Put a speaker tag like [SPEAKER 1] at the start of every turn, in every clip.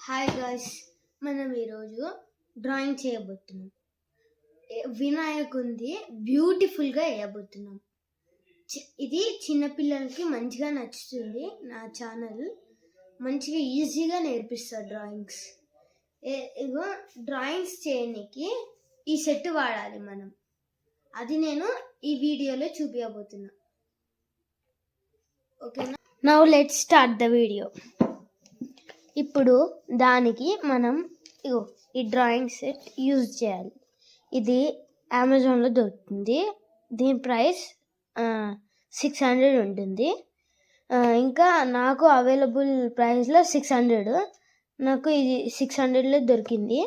[SPEAKER 1] Hi guys, మనం ఈరోజు drawing చేయబోతున్నాం. వినాయకుడిది బ్యూటిఫుల్గా వేయబోతున్నాం. ఇది చిన్నపిల్లలకి మంచిగా నచ్చుతుంది. నా ఛానల్ మంచిగా ఈజీగా నేర్పిస్తా డ్రాయింగ్స్. ఇగో డ్రాయింగ్స్ చేయడానికి ఈ సెట్ వాడాలి మనం. అది నేను ఈ వీడియోలో చూపించబోతున్నా. ఓకేనా? Now let's start the video. ఇప్పుడు దానికి మనం ఈ డ్రాయింగ్ సెట్ యూజ్ చేయాలి. ఇది అమెజాన్లో దొరుకుతుంది. దీని ప్రైస్ 600 ఉంటుంది. ఇంకా నాకు అవైలబుల్ ప్రైస్లో 600, నాకు ఇది 600లో దొరికింది.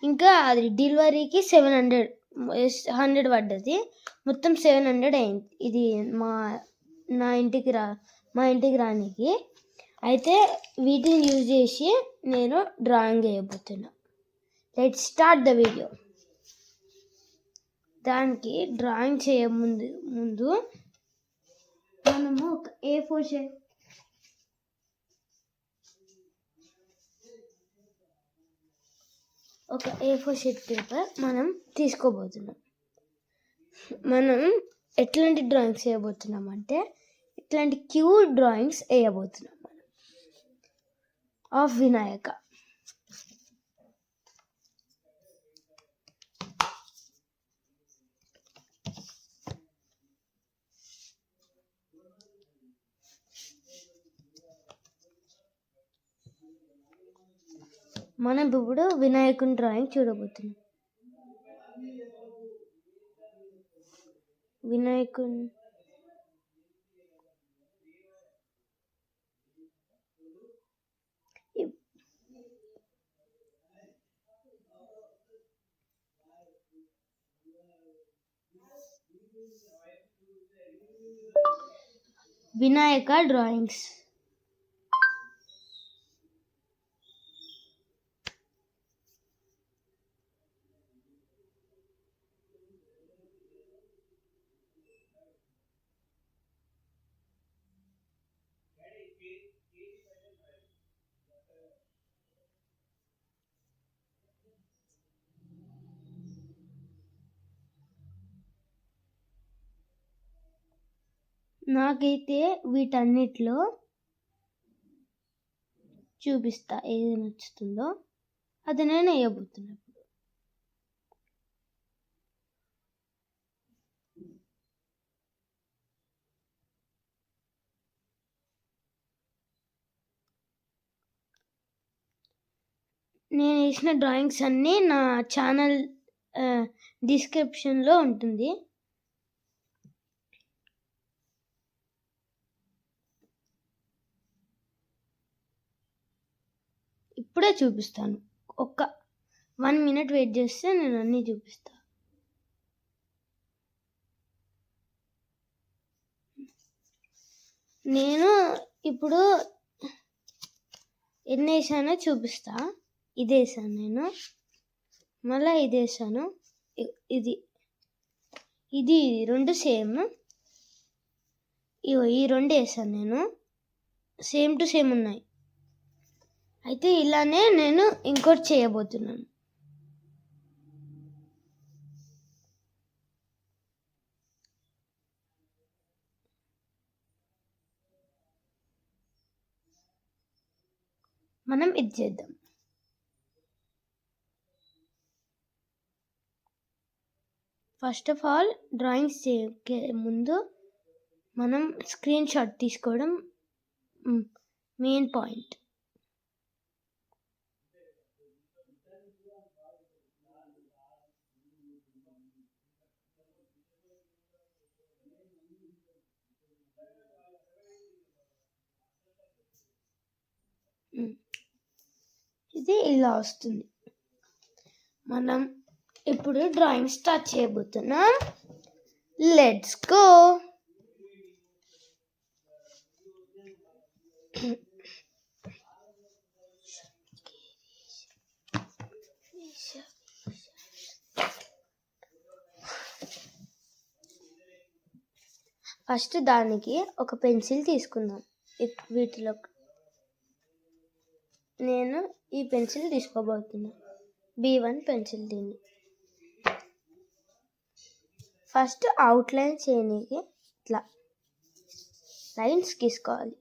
[SPEAKER 1] ఇంకా అది డెలివరీకి 700 పడ్డది. మొత్తం 700 అయింది. ఇది మా ఇంటికి రానికి. అయితే వీటిని యూజ్ చేసి నేను డ్రాయింగ్ వేయబోతున్నా. Let's start the video. దానికి డ్రాయింగ్ చేయముందు మనము ఒక A4 షీట్ పేపర్ మనం తీసుకోబోతున్నాం. మనం ఎట్లాంటి డ్రాయింగ్స్ వేయబోతున్నాం అంటే ఇట్లాంటి క్యూట్ డ్రాయింగ్స్ వేయబోతున్నాం ఆఫ్ వినాయక. మనం ఇప్పుడు వినాయకుని డ్రాయింగ్ చూడబోతున్నాం. వినాయకుని వినాయక డ్రాయింగ్స్. నాకైతే వీటన్నిటిలో చూపిస్తా ఏది నచ్చుతుందో అది నేను వేయబోతున్నా. నేను వేసిన డ్రాయింగ్స్ అన్నీ నా ఛానల్ డిస్క్రిప్షన్లో ఉంటుంది. ఇప్పుడే చూపిస్తాను. 1 minute వెయిట్ చేస్తే నేను అన్నీ చూపిస్తాను. నేను ఇప్పుడు ఎన్ని వేసానో చూపిస్తా. ఇది వేసాను నేను, మళ్ళీ ఇది వేసాను, ఇది 2 సేమ్. ఈ 2 వేసాను నేను, సేమ్ టు సేమ్ ఉన్నాయి. అయితే ఇలానే నేను ఇంకోటి చేయబోతున్నాను. మనం ఇది చేద్దాం. ఫస్ట్ ఆఫ్ ఆల్ డ్రాయింగ్స్ చేసే ముందు మనం స్క్రీన్ షాట్ తీసుకోవడం మెయిన్ పాయింట్. ఇది ఇలా వస్తుంది. మనం ఇప్పుడు డ్రాయింగ్ స్టార్ట్ చేయబోతున్నాం. Let's go. ఫస్ట్ దానికి ఒక పెన్సిల్ తీసుకుందాం. వీటిలో నేను ఈ పెన్సిల్ తీసుకోబోతున్నా, B1 పెన్సిల్. దీన్ని ఫస్ట్ అవుట్లైన్ చేయడానికి ఇట్లా లైన్స్ గీసుకోవాలి.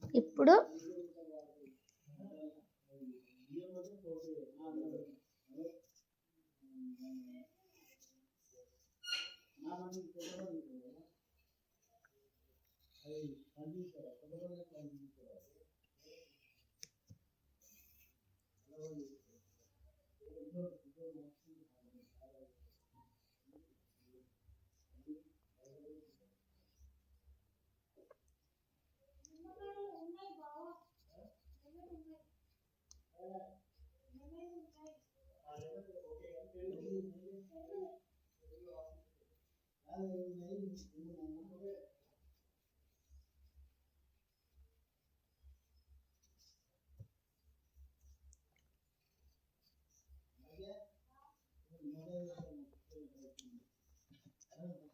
[SPEAKER 1] ఇప్పుడు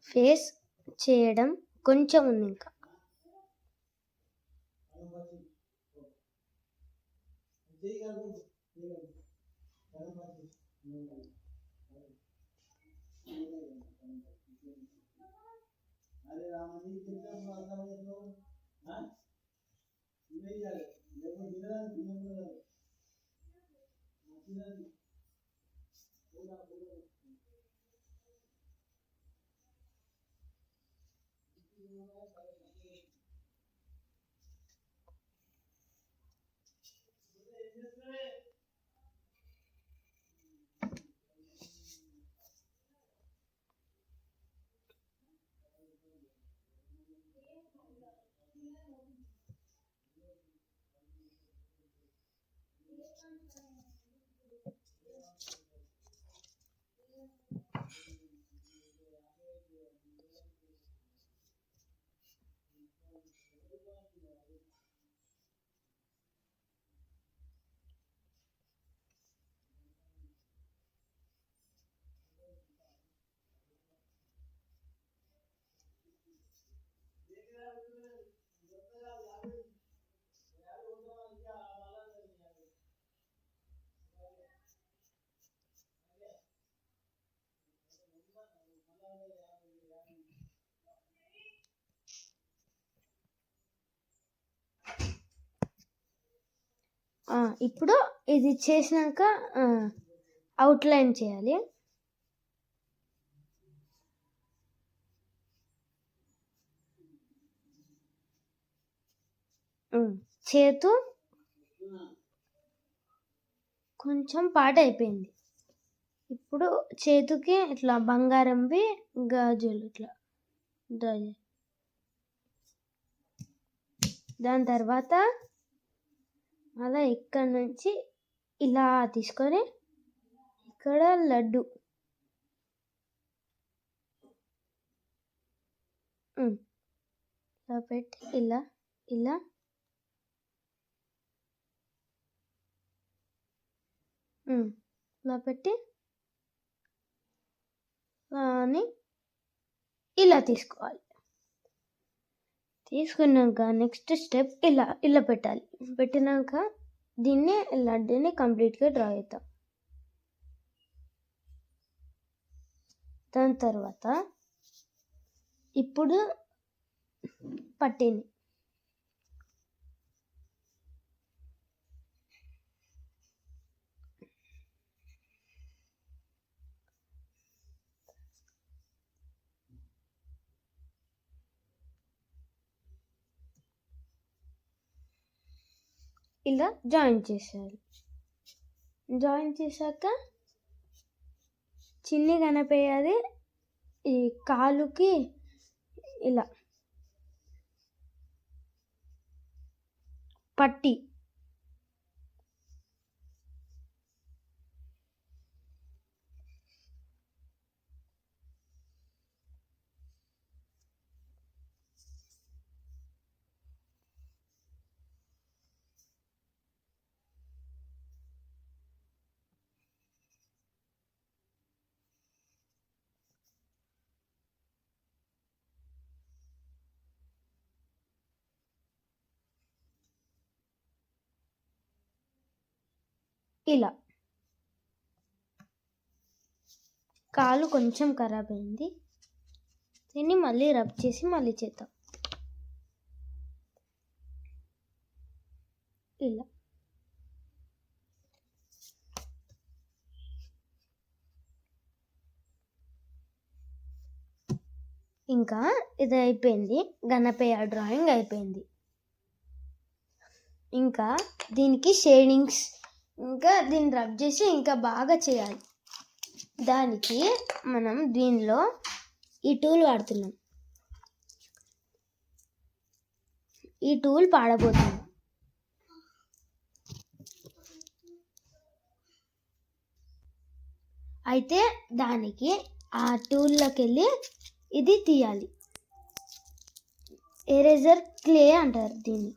[SPEAKER 1] ఫేస్ చేయడం కొంచెం ఉంది ఇంకా. ఇప్పుడు ఇది చేసినాక అవుట్లైన్ చేయాలి. చేతు కొంచెం పాట అయిపోయింది. ఇప్పుడు చేతికి ఇట్లా బంగారంవి గాజులు ఇట్లా దాని తర్వాత అలా ఇక్కడ నుంచి ఇలా తీసుకొని ఇక్కడ లడ్డు ఇలా పెట్టి ఇలా ఇలా ఇలా పెట్టి అని ఇలా తీసుకోవాలి. తీసుకున్నాక నెక్స్ట్ స్టెప్ ఇలా పెట్టాలి. పెట్టినాక దీన్ని లడ్డూని కంప్లీట్గా డ్రా అవుతాం. దాని తర్వాత ఇప్పుడు పట్టిని ఇలా జాయిన్ చేసేయాలి. జాయిన్ చేశాక చిన్ని కనిపించేది ఈ కాలుకి ఇలా పట్టి ఇలా. కాలు కొంచెం ఖరాబ్ అయింది, దీన్ని మళ్ళీ రబ్ చేసి మళ్ళీ చేద్దాం. ఇలా ఇంకా ఇది అయిపోయింది. గణపయ్య డ్రాయింగ్ అయిపోయింది. ఇంకా దీనికి షేడింగ్స్ ఇంకా దీన్ని రబ్ చేసి ఇంకా బాగా చేయాలి. దానికి మనం దీనిలో ఈ టూల్ వాడుతున్నాం. ఈ టూల్ పాడబోతున్నాం. అయితే దానికి ఆ టూల్లోకి వెళ్ళి ఇది తీయాలి. ఎరేజర్ క్లే అంటారు దీన్ని.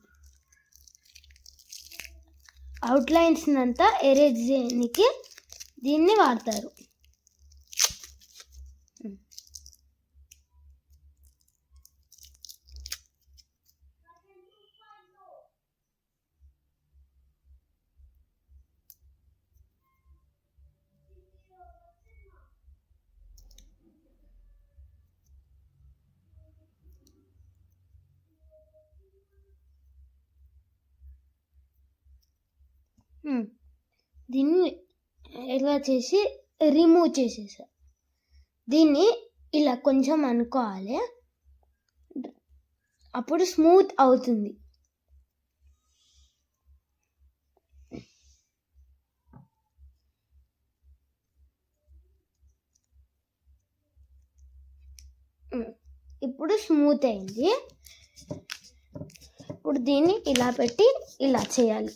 [SPEAKER 1] అవుట్లైన్స్ అంతా ఎరేజ్ చేయడానికి దీన్ని వాడతారు. దీన్ని ఎలా చేసి రిమూవ్ చేసేసా. దీన్ని ఇలా కొంచెం అనుకోవాలి, అప్పుడు స్మూత్ అవుతుంది. ఇప్పుడు స్మూత్ అయింది. ఇప్పుడు దీన్ని ఇలా పెట్టి ఇలా చేయాలి.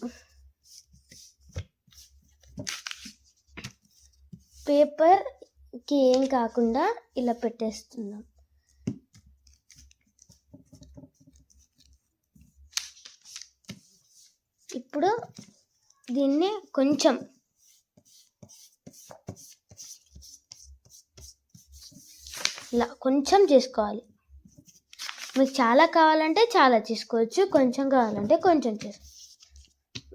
[SPEAKER 1] పేపర్కి ఏం కాకుండా ఇలా పెట్టేస్తున్నాం. ఇప్పుడు దీన్ని కొంచెం ఇలా కొంచెం చేసుకోవాలి. మీకు చాలా కావాలంటే చాలా చేసుకోవచ్చు, కొంచెం కావాలంటే కొంచెం చేసుకోవచ్చు.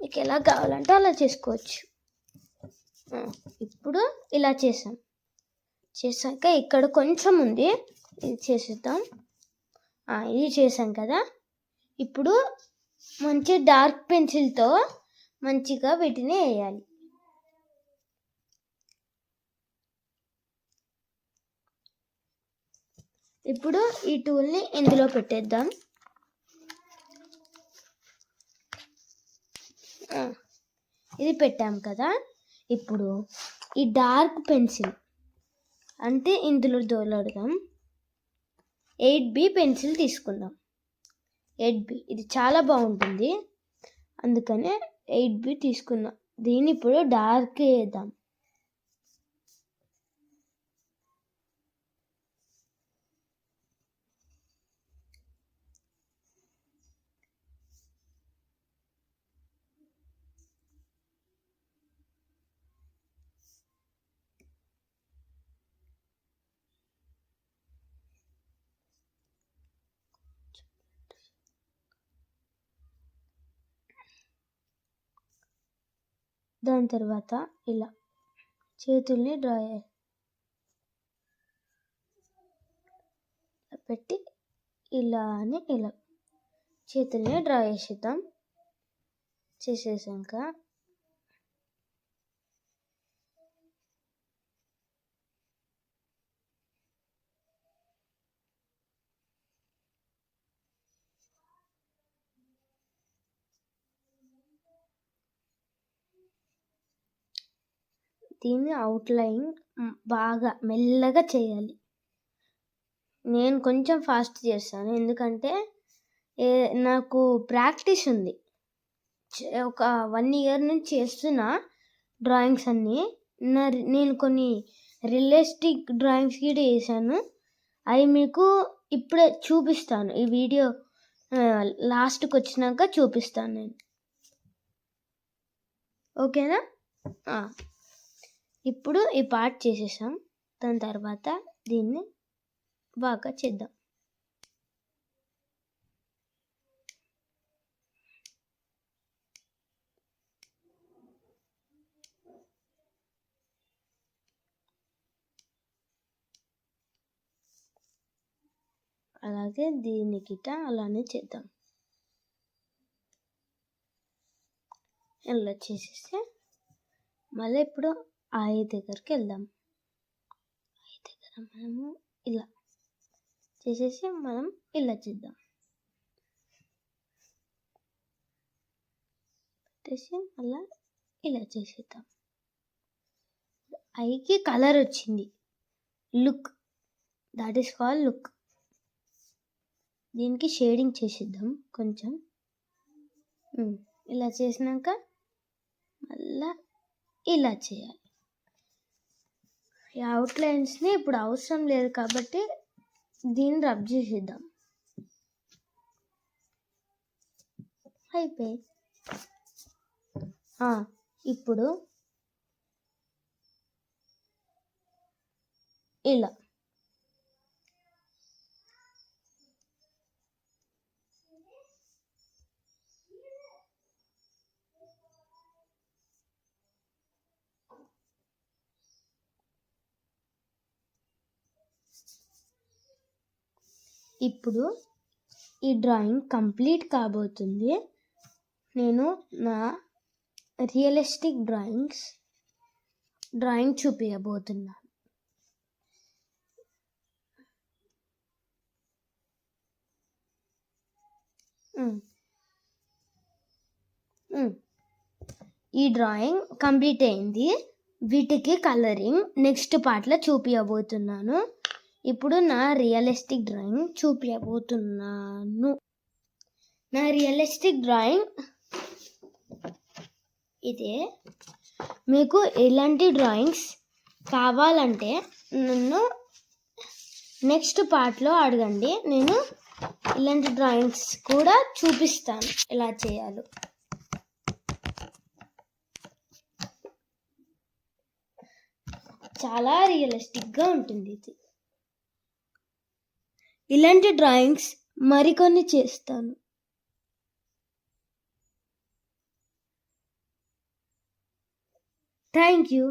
[SPEAKER 1] మీకు ఎలా కావాలంటే అలా చేసుకోవచ్చు. ఇప్పుడు ఇలా చేసాక ఇక్కడ కొంచెం ఉంది, ఇది చేసేద్దాం. ఇది చేసాం కదా. ఇప్పుడు మంచి డార్క్ పెన్సిల్తో మంచిగా వీటిని వేయాలి. ఇప్పుడు ఈ టూల్ని ఇందులో పెట్టేద్దాం. ఇది పెట్టాం కదా. ఇప్పుడు ఈ డార్క్ పెన్సిల్ అంటే ఇందులో దోలడదాం. 8B పెన్సిల్ తీసుకుందాం. 8B ఇది చాలా బాగుంటుంది, అందుకనే 8B తీసుకున్నా. దీన్ని ఇప్పుడు డార్క్ వేద్దాం. దాని తర్వాత ఇలా చేతుల్ని డ్రా పెట్టి ఇలా అని ఇలా చేతుల్ని డ్రా చేసేద్దాం. చేసేసాక దీన్ని అవుట్లైన్ బాగా మెల్లగా చేయాలి. నేను కొంచెం ఫాస్ట్ చేస్తాను, ఎందుకంటే నాకు ప్రాక్టీస్ ఉంది. ఒక 1 year నుంచి చేస్తున్న డ్రాయింగ్స్ అన్నీ. నేను కొన్ని రియలిస్టిక్ డ్రాయింగ్స్ కూడా వేసాను. అవి మీకు ఇప్పుడే చూపిస్తాను. ఈ వీడియో లాస్ట్కి వచ్చినాక చూపిస్తాను నేను. ఓకేనా? ఇప్పుడు ఈ పార్ట్ చేసేసాం. దాని తర్వాత దీన్ని బాగా చేద్దాం. అలాగే దీన్ని గిట్ట అలానే చేద్దాం. ఇలా చేసేస్తే మళ్ళీ ఇప్పుడు ఐ దగ్గరికి వెళ్దాం. ఐ దగ్గర మనము ఇలా చేసేసి మనం ఇలా చేద్దాం. పెట్టేసి మళ్ళీ ఇలా చేసేద్దాం. ఐకి కలర్ వచ్చింది, look, that is called look. దీనికి షేడింగ్ చేసేద్దాం కొంచెం. ఇలా చేసినాక మళ్ళా ఇలా చేయాలి. ఈ అవుట్లైన్స్ని ఇప్పుడు అవసరం లేదు కాబట్టి దీన్ని రబ్ చేసేద్దాం. అయిపోయి ఇప్పుడు ఇలా ఇప్పుడు ఈ డ్రాయింగ్ కంప్లీట్ కాబోతుంది. నేను నా రియలిస్టిక్ డ్రాయింగ్ చూపించబోతున్నాను. ఈ డ్రాయింగ్ కంప్లీట్ అయింది. వీటికి కలరింగ్ నెక్స్ట్ పార్ట్లో చూపించబోతున్నాను. ఇప్పుడు నా రియలిస్టిక్ డ్రాయింగ్ చూపించబోతున్నాను. నా రియలిస్టిక్ డ్రాయింగ్ ఇదే. మీకు ఎలాంటి డ్రాయింగ్స్ కావాలంటే నన్ను నెక్స్ట్ పార్ట్లో అడగండి. నేను ఇలాంటి డ్రాయింగ్స్ కూడా చూపిస్తాను ఎలా చేయాలో. చాలా రియలిస్టిక్గా ఉంటుంది ఇది. ఇలాంటి డ్రాయింగ్స్ మరికొన్ని చేస్తాను. Thank you.